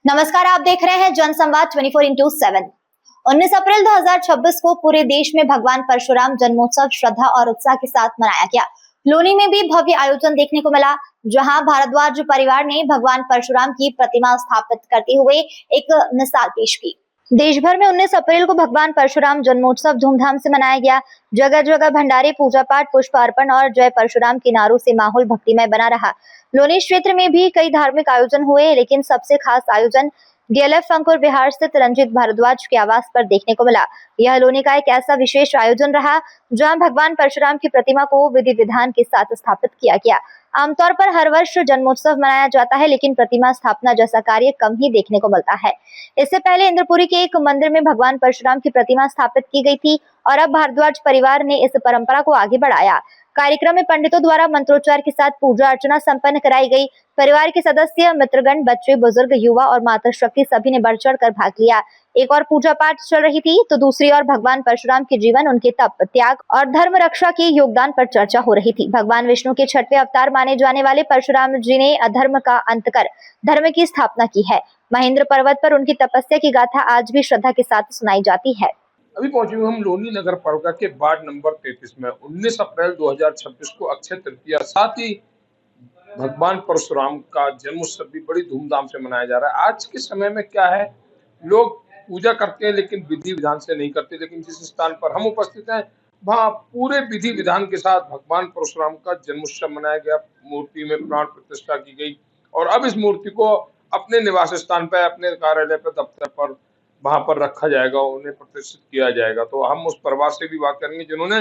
नमस्कार, आप देख रहे हैं जनसंवाद 24x7। 19 अप्रैल 2026 को पूरे देश में भगवान परशुराम जन्मोत्सव श्रद्धा और उत्साह के साथ मनाया गया। लोनी में भी भव्य आयोजन देखने को मिला, जहां भारद्वाज परिवार ने भगवान परशुराम की प्रतिमा स्थापित करते हुए एक मिसाल पेश की। देश भर में 19 अप्रैल को भगवान परशुराम जन्मोत्सव धूमधाम से मनाया गया। जगह जगह भंडारे, पूजा पाठ, पुष्प अर्पण और जय परशुराम के नारों से माहौल भक्तिमय बना रहा। लोनी क्षेत्र में भी कई धार्मिक आयोजन हुए, लेकिन सबसे खास आयोजन डीएलएफ अंकुर विहार स्थित रंजीत भारद्वाज के आवास पर देखने को मिला। यह लोनी का एक ऐसा विशेष आयोजन रहा जहां भगवान परशुराम की प्रतिमा को विधि विधान के साथ स्थापित किया गया। आमतौर पर हर वर्ष जन्मोत्सव मनाया जाता है, लेकिन प्रतिमा स्थापना जैसा कार्य कम ही देखने को मिलता है। इससे पहले इंद्रपुरी के एक मंदिर में भगवान परशुराम की प्रतिमा स्थापित की गई थी और अब भारद्वाज परिवार ने इस परंपरा को आगे बढ़ाया। कार्यक्रम में पंडितों द्वारा मंत्रोच्चार के साथ पूजा अर्चना संपन्न कराई गई। परिवार के सदस्य, मित्रगण, बच्चे, बुजुर्ग, युवा और माता शक्ति सभी ने बढ़ चढ़ कर भाग लिया। एक और पूजा पाठ चल रही थी तो दूसरी ओर भगवान परशुराम के जीवन, उनके तप, त्याग और धर्म रक्षा के योगदान पर चर्चा हो रही थी। भगवान विष्णु के 6वें अवतार माने जाने वाले परशुराम जी ने अधर्म का अंत कर धर्म की स्थापना की है। महेंद्र पर्वत पर उनकी तपस्या की गाथा आज भी श्रद्धा के साथ सुनाई जाती है। अभी पहुंचे हुए हम लोनी नगर पालिका के वार्ड नंबर 33 में 19 अप्रैल 2026 को अक्षय तृतीया, साथ ही भगवान परशुराम का जन्मोत्सव भी बड़ी धूमधाम से मनाया जा रहा है। आज के समय में क्या है, लोग पूजा करते हैं लेकिन विधि विधान से नहीं करते, लेकिन जिस स्थान पर हम उपस्थित हैं वहाँ पूरे विधि विधान के साथ भगवान परशुराम का जन्मोत्सव मनाया गया। मूर्ति में प्राण प्रतिष्ठा की गई और अब इस मूर्ति को अपने निवास स्थान पर, अपने कार्यालय पर, दफ्तर पर वहां पर रखा जाएगा, उन्हें प्रतिष्ठित किया जाएगा। तो हम उस परिवार से भी बात करेंगे जिन्होंने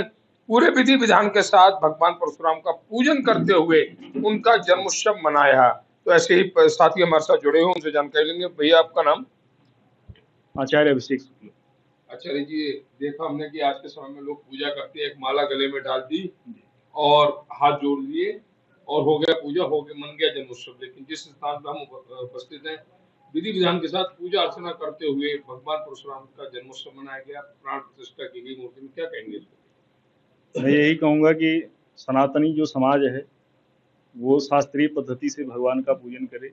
पूरे विधि विधान के साथ भगवान परशुराम का पूजन करते हुए उनका जन्मोत्सव मनाया। तो ऐसे ही साथी हमारे साथ जुड़े हुए, उनसे जानकारी लेंगे। भैया, आपका नाम? आचार्य अभिषेक शुक्ल। आचार्य जी, देखा हमने कि आज के समय में लोग पूजा करते हैं, एक माला गले में डाल दी और हाथ जोड़ लिए और हो गया पूजा, हो गया, मन गया जन्मोत्सव। लेकिन जिस स्थान पर हम उपस्थित हैं, विधि विधान के साथ पूजा अर्चना करते हुए भगवान परशुराम का जन्मोत्सव मनाया गया, प्राण प्रतिष्ठा की गई मूर्ति में। क्या कहेंगे इसको? मैं यही कहूँगा कि सनातनी जो समाज है वो शास्त्रीय पद्धति से भगवान का पूजन करे,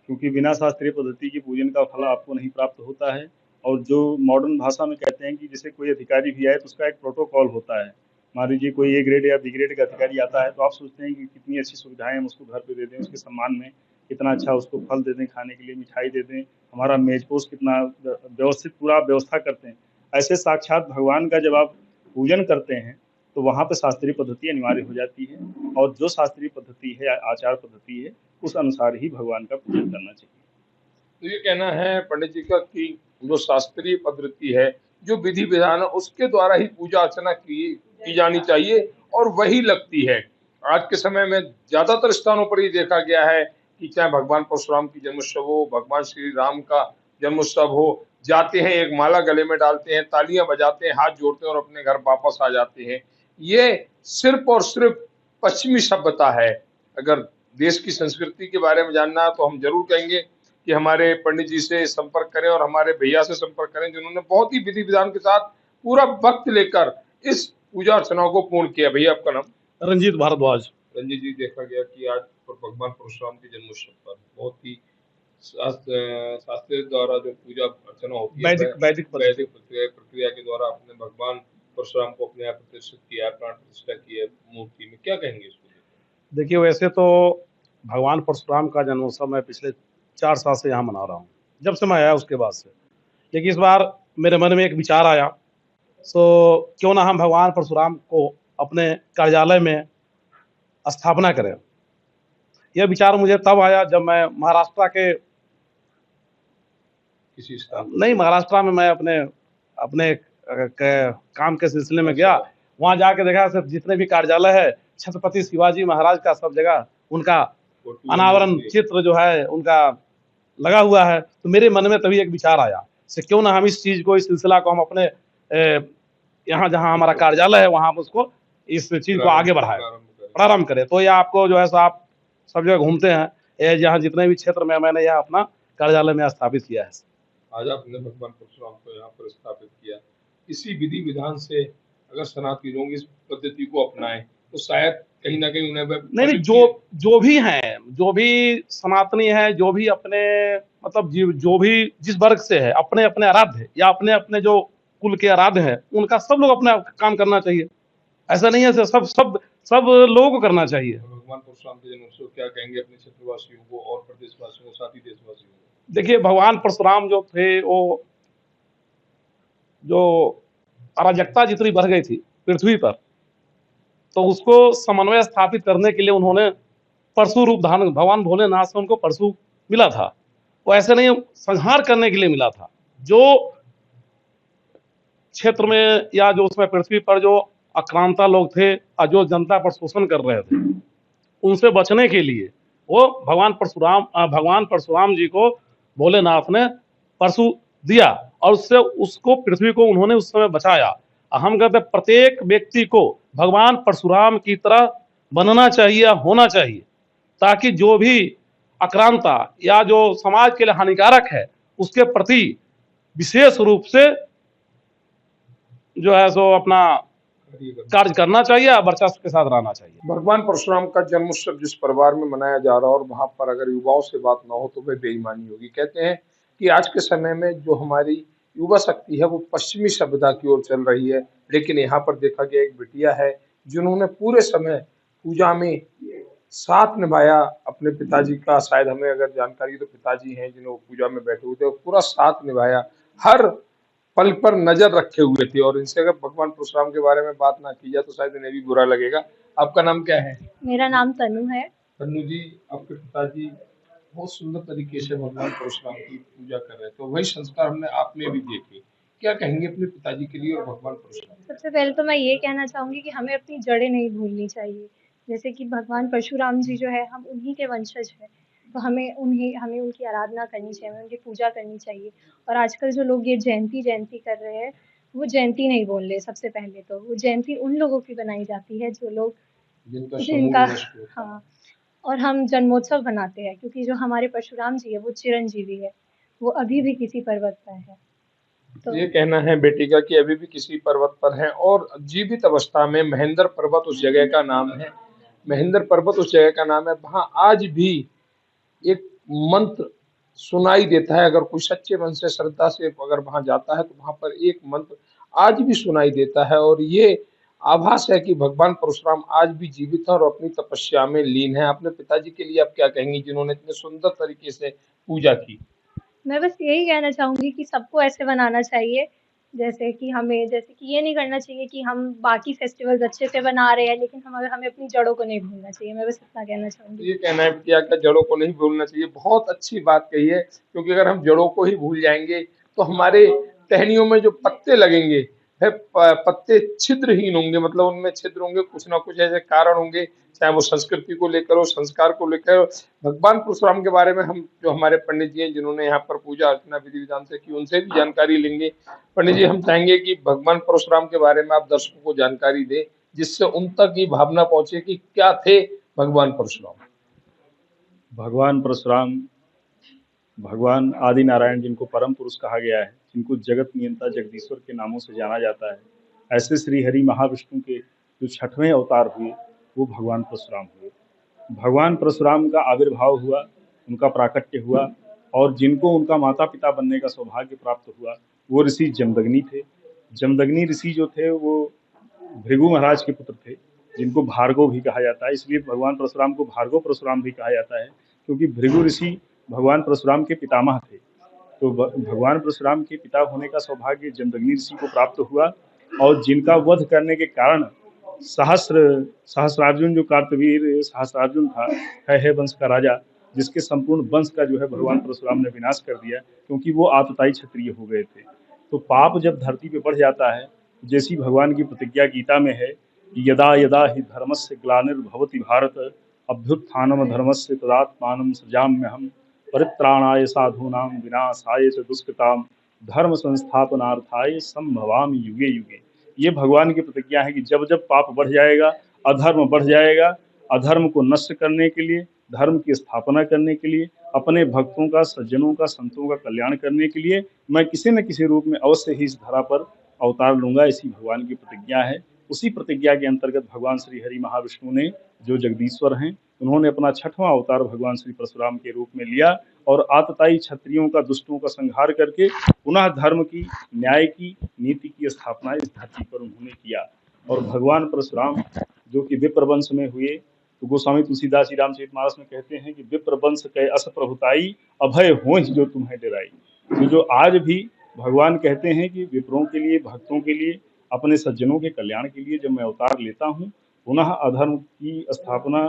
क्योंकि बिना शास्त्रीय पद्धति के पूजन का फल आपको नहीं प्राप्त होता है। और जो मॉडर्न भाषा में कहते हैं कि जैसे कोई अधिकारी भी आए तो उसका एक प्रोटोकॉल होता है। मान लीजिए कोई ए ग्रेड या बी ग्रेड का अधिकारी आता है तो आप सोचते हैं कि कितनी अच्छी सुविधाएं हम उसको घर पे दे दें, उसके सम्मान में कितना अच्छा उसको फल दे दें, खाने के लिए मिठाई दे दें, हमारा मेजपोश कितना व्यवस्थित पूरा व्यवस्था करते हैं। ऐसे साक्षात भगवान का जब आप पूजन करते हैं तो वहाँ पे शास्त्रीय पद्धति अनिवार्य हो जाती है, और जो शास्त्रीय पद्धति है, आचार पद्धति है, उस अनुसार ही भगवान का पूजन करना चाहिए। तो ये कहना है पंडित जी का कि जो शास्त्रीय पद्धति है, जो विधि विधान है, उसके द्वारा ही पूजा अर्चना की जानी चाहिए और वही लगती है। आज के समय में ज्यादातर स्थानों पर ही देखा गया है कि चाहे भगवान परशुराम की जन्मोत्सव हो, भगवान श्री राम का जन्मोत्सव हो, जाते हैं, एक माला गले में डालते हैं, तालियां बजाते हैं, हाथ जोड़ते हैं और अपने घर वापस आ जाते हैं। ये सिर्फ और सिर्फ पश्चिमी सभ्यता है। अगर देश की संस्कृति के बारे में जानना है तो हम जरूर कहेंगे कि हमारे पंडित जी से संपर्क करें और हमारे भैया से संपर्क करें, जिन्होंने बहुत ही विधि विधान के साथ पूरा वक्त लेकर इस पूजा अर्चना को पूर्ण किया। भैया, आपका नाम? रंजीत भारद्वाज। रंजीत जी, देखा गया कि आज भगवान परशुराम के जन्मोत्सव पर बहुत ही शास्त्र द्वारा जो पूजा अर्चना होती है, वैदिक प्रक्रिया के द्वारा अपने भगवान परशुराम को अपने आप प्रतिष्ठित किया, प्राण प्रतिष्ठा की है मूर्ति में। क्या कहेंगे इसको? देखिए, वैसे तो भगवान परशुराम का जन्मोत्सव मैं पिछले 4 साल से यहाँ मना रहा हूँ, जब से मैं आया उसके बाद से। लेकिन इस बार मेरे मन में एक विचार आया, सो क्यों ना हम भगवान परशुराम को अपने कार्यालय में स्थापना करें। यह विचार मुझे तब आया जब मैं महाराष्ट्र के किसी स्थान नहीं महाराष्ट्र में मैं अपने काम के सिलसिले में गया। वहाँ जाके देखा सिर्फ जितने भी कार्यालय है छत्रपति शिवाजी महाराज का, सब जगह उनका अनावरण चित्र जो है उनका लगा हुआ है। तो मेरे मन में तभी एक विचार आया से क्यों ना हम इस चीज को, इस सिलसिला को हम अपने यहाँ जहाँ हमारा कार्यालय है वहाँ उसको, इस चीज को आगे बढ़ाए, प्रारंभ करें। तो यह आपको जो है सो आप सब जगह घूमते हैं, यहाँ जितने भी क्षेत्र में मैंने यह अपना कार्यालय में स्थापित किया है। आज आपने भगवान परशुराम को यहाँ पर स्थापित किया। इसी विधि विधान से अगर सनातनी लोग इस पद्धति को अपनाएं तो शायद कहीं ना कहीं उन्हें नहीं, जो भी हैं, जो भी सनातनी है, जो भी अपने मतलब जो भी जिस वर्ग से है, अपने अपने आराध्य या अपने अपने जो कुल के आराध्य है, उनका सब लोग अपना काम करना चाहिए। ऐसा नहीं है सब सब सब लोगों को करना चाहिए। भगवान परशुराम के जन्मोत्सव क्या कहेंगे अपने क्षेत्रवासियों को और प्रदेशवासियों को, साथ ही देशवासियों को? देखिए, भगवान परशुराम जो थे, वो जो अराजकता जितनी बढ़ गई थी पृथ्वी पर, तो उसको समन्वय स्थापित करने के लिए उन्होंने परशु रूप धारण, भगवान भोलेनाथ से उनको परशु मिला था। वो ऐसे नहीं, संहार करने के लिए मिला था। जो क्षेत्र में या जो उसमें पृथ्वी पर जो आक्रांता लोग थे और जो जनता पर शोषण कर रहे थे, उनसे बचने के लिए वो भगवान परशुराम जी को भोलेनाथ ने परशु दिया और उससे उसको पृथ्वी को उन्होंने उस समय बचाया। हम कहते हैं प्रत्येक व्यक्ति को भगवान परशुराम की तरह बनना चाहिए, होना चाहिए, ताकि जो भी आक्रांता या जो समाज के लिए हानिकारक है उसके प्रति विशेष रूप से जो है सो अपना कार्य करना चाहिए और वर्चस्व के साथ रहना चाहिए। भगवान परशुराम का जन्मोत्सव जिस परिवार में मनाया जा रहा है और वहां पर अगर युवाओं से बात ना हो तो वह बेईमानी होगी। कहते हैं कि आज के समय में जो हमारी युवा शक्ति है वो पश्चिमी सभ्यता की ओर चल रही है, लेकिन यहाँ पर देखा गया एक बिटिया है जिन्होंने पूरे समय पूजा में साथ निभाया अपने पिताजी का। शायद हमें अगर जानकारी तो पिताजी हैं जिन्होंने पूजा में बैठे हुए थे, पूरा साथ निभाया, हर पल पर नजर रखे हुए थे। और इनसे अगर भगवान परशुराम के बारे में बात ना की जाए तो शायद इन्हें भी बुरा लगेगा। आपका नाम क्या है? मेरा नाम तनु है। तन्नू जी, आपके पिताजी बहुत सुंदर तरीके से भगवान परशुराम की पूजा कर रहे थे, तो वही संस्कार हमने आप में भी देखे। क्या कहेंगे अपने पिताजी के लिए और भगवान परशुराम? सबसे पहले तो मैं ये कहना चाहूँगी कि हमें अपनी जड़ें नहीं भूलनी चाहिए। जैसे कि भगवान परशुराम जी जो है, हम उन्हीं के वंशज हैं, तो हमें उनकी आराधना करनी चाहिए, हमें उनकी पूजा करनी चाहिए। और आजकल जो लोग ये जयंती कर रहे हैं, वो जयंती नहीं बोल रहे। सबसे पहले तो वो जयंती उन लोगों की बनाई जाती है जो लोग जिनका हाँ, और हम जन्मोत्सव मनाते हैं क्योंकि जो हमारे परशुराम जी है वो चिरंजीवी है, वो अभी भी किसी पर्वत पर है। तो ये कहना है बेटी का कि अभी भी किसी पर्वत पर है और जीवित अवस्था में महेंद्र पर्वत उस जगह का नाम है। महेंद्र पर्वत उस जगह का नाम है, वहां आज भी एक मंत्र सुनाई देता है। अगर कोई सच्चे मन से श्रद्धा से अगर वहां जाता है तो वहां पर एक मंत्र आज भी सुनाई देता है और ये आभास है कि भगवान परशुराम आज भी जीवित है और अपनी तपस्या में लीन है। अपने पिताजी के लिए आप क्या कहेंगी जिन्होंने इतने सुंदर तरीके से पूजा की? मैं बस यही कहना चाहूँगी कि सबको ऐसे बनाना चाहिए, जैसे कि ये नहीं करना चाहिए कि हम बाकी फेस्टिवल्स अच्छे से बना रहे हैं, लेकिन हमें अपनी जड़ों को नहीं भूलना चाहिए। मैं बस इतना कहना चाहूँगी। ये कहना है बिटिया का जड़ों को नहीं भूलना चाहिए। बहुत अच्छी बात कही है, क्योंकि अगर हम जड़ों को ही भूल जाएंगे तो हमारे टहनियों में जो पत्ते लगेंगे वह पत्ते छिद्रहीन होंगे, मतलब उनमें छिद्र होंगे, कुछ ना कुछ ऐसे कारण होंगे, चाहे वो संस्कृति को लेकर हो, संस्कार को लेकर हो। भगवान परशुराम के बारे में हम जो हमारे पंडित जी हैं जिन्होंने यहाँ पर पूजा अर्चना विधि विधान से की, उनसे भी जानकारी लेंगे। पंडित जी, हम चाहेंगे कि भगवान परशुराम के बारे में आप दर्शकों को जानकारी दें जिससे उन तक ये भावना पहुंचे कि क्या थे भगवान परशुराम। भगवान परशुराम भगवान आदि नारायण, जिनको परम पुरुष कहा गया है, जिनको जगत नियंता जगदीश्वर के नामों से जाना जाता है, ऐसे श्री हरि महाविष्णु के जो 6वें अवतार हुए वो भगवान परशुराम हुए। भगवान परशुराम का आविर्भाव हुआ, उनका प्राकट्य हुआ और जिनको उनका माता पिता बनने का सौभाग्य प्राप्त हुआ वो ऋषि जमदग्नि थे। जमदग्नि ऋषि जो थे वो भृगु महाराज के पुत्र थे, जिनको भार्गव भी कहा जाता है। इसलिए भगवान परशुराम को भार्गव परशुराम भी कहा जाता है, क्योंकि भृगु ऋषि भगवान परशुराम के पितामह थे। तो भगवान परशुराम के पिता होने का सौभाग्य जमदग्नि ऋषि को प्राप्त हुआ और जिनका वध करने के कारण सहस्रार्जुन, जो कार्तवीर सहस्रार्जुन था, है वंश का राजा, जिसके संपूर्ण वंश का जो है भगवान परशुराम ने विनाश कर दिया, क्योंकि वो आतताई क्षत्रिय हो गए थे। तो पाप जब धरती पे बढ़ जाता है, जैसी भगवान की प्रतिज्ञा गीता में है, यदा यदा हि धर्मस्य ग्लानिर्भवति भारत अभ्युत्थानम धर्मस्य तदात्मानं सृजाम्यहम् परित्राणाय साधूनां विनाशाय च दुष्कृतां धर्म संस्थापनार्थाय संभवामि युगे युगे। ये भगवान की प्रतिज्ञा है कि जब जब पाप बढ़ जाएगा, अधर्म बढ़ जाएगा, अधर्म को नष्ट करने के लिए, धर्म की स्थापना करने के लिए, अपने भक्तों का, सज्जनों का, संतों का कल्याण करने के लिए मैं किसी न किसी रूप में अवश्य ही इस धरा पर अवतार लूंगा। इसी भगवान की प्रतिज्ञा है। उसी प्रतिज्ञा के अंतर्गत भगवान श्री हरि महाविष्णु ने जो जगदीश्वर हैं, उन्होंने अपना 6वां अवतार भगवान श्री परशुराम के रूप में लिया और आतताई क्षत्रियों का, दुष्टों का संहार करके पुनः धर्म की, न्याय की, नीति की स्थापना इस धरती पर उन्होंने किया। और भगवान परशुराम जो कि विप्र वंश में हुए, तो गोस्वामी तुलसीदास जी रामचरितमानस में कहते हैं कि विप्र वंश कै अस प्रभुताई, अभय होंहि जो तुम्हें डराई। तो जो आज भी भगवान कहते हैं कि विप्रों के लिए, भक्तों के लिए, अपने सज्जनों के कल्याण के लिए जब मैं अवतार लेता हूँ, पुनः अधर्म की स्थापना,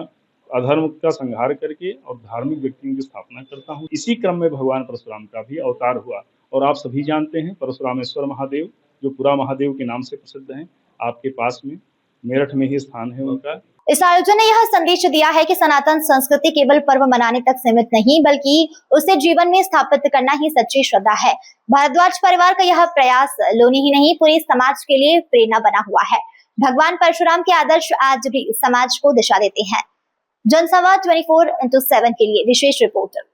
अधर्म का संहार करके और धार्मिक व्यक्तियों की स्थापना करता हूँ। इसी क्रम में भगवान परशुराम का भी अवतार हुआ। और आप सभी जानते हैं परशुरामेश्वर महादेव, जो पुरा महादेव के नाम से प्रसिद्ध हैं, आपके पास में मेरठ में ही स्थान है उनका। इस आयोजन ने यह संदेश दिया है कि सनातन संस्कृति केवल पर्व मनाने तक सीमित नहीं, बल्कि उसे जीवन में स्थापित करना ही सच्ची श्रद्धा है। भारद्वाज परिवार का यह प्रयास लोनी ही नहीं, पूरे समाज के लिए प्रेरणा बना हुआ है। भगवान परशुराम के आदर्श आज भी समाज को दिशा देते हैं। जनसंवाद 24x7 के लिए विशेष रिपोर्टर